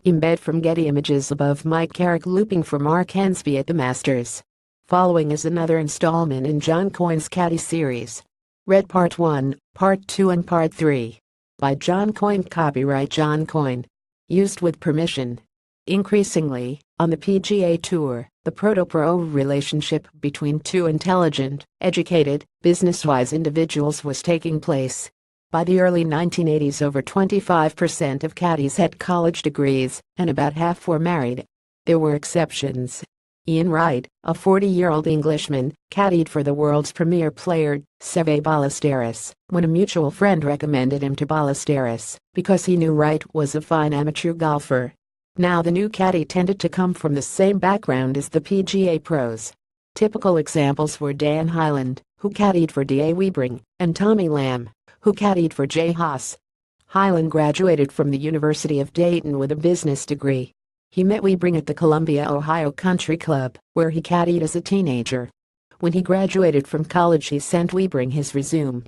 Embed from Getty Images above Mike Carrick looping for Mark Hensby at the Masters. Following is another installment in John Coyne's Caddy series. Read Part 1, Part 2 and Part 3. By John Coyne. Copyright John Coyne. Used with permission. Increasingly, on the PGA Tour, the pro-to-pro relationship between two intelligent, educated, business-wise individuals was taking place. By the early 1980s, over 25% of caddies had college degrees, and about half were married. There were exceptions. Ian Wright, a 40-year-old Englishman, caddied for the world's premier player, Seve Ballesteros, when a mutual friend recommended him to Ballesteros because he knew Wright was a fine amateur golfer. Now the new caddy tended to come from the same background as the PGA pros. Typical examples were Dan Hyland, who caddied for D.A. Wiebring, and Tommy Lamb, who caddied for Jay Haas. Hyland graduated from the University of Dayton with a business degree. He met Wiebring at the Columbia, Ohio Country Club, where he caddied as a teenager. When he graduated from college, he sent Wiebring his resume.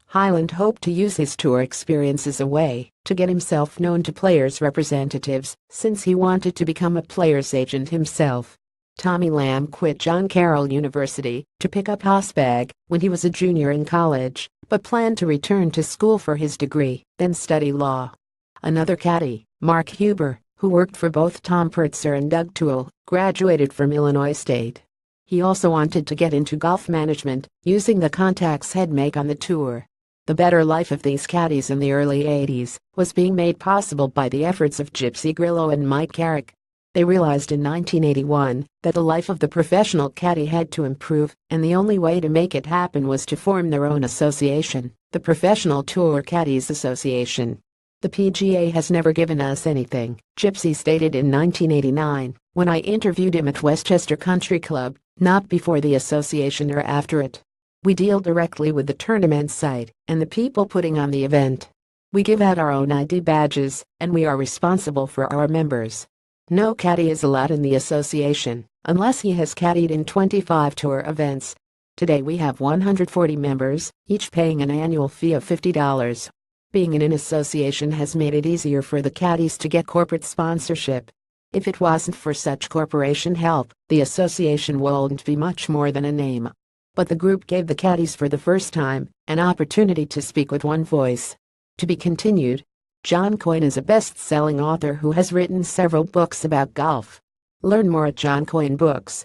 Hyland hoped to use his tour experience as a way to get himself known to players' representatives, since he wanted to become a player's agent himself. Tommy Lamb quit John Carroll University to pick up Haasbag when he was a junior in college, but planned to return to school for his degree, then study law. Another caddy, Mark Huber, who worked for both Tom Purtzer and Doug Toole, graduated from Illinois State. He also wanted to get into golf management, using the contacts he'd make on the tour. The better life of these caddies in the early 80s was being made possible by the efforts of Gypsy Grillo and Mike Carrick. They realized in 1981 that the life of the professional caddy had to improve, and the only way to make it happen was to form their own association, the Professional Tour Caddies Association. "The PGA has never given us anything," Gypsy stated in 1989, when I interviewed him at Westchester Country Club, "not before the association or after it. We deal directly with the tournament site and the people putting on the event. We give out our own ID badges, and we are responsible for our members. No caddy is allowed in the association unless he has caddied in 25 tour events. Today we have 140 members, each paying an annual fee of $50. Being in an association has made it easier for the caddies to get corporate sponsorship. If it wasn't for such corporation help, the association wouldn't be much more than a name." But the group gave the caddies for the first time an opportunity to speak with one voice. To be continued. John Coyne is a best-selling author who has written several books about golf. Learn more at John Coyne Books.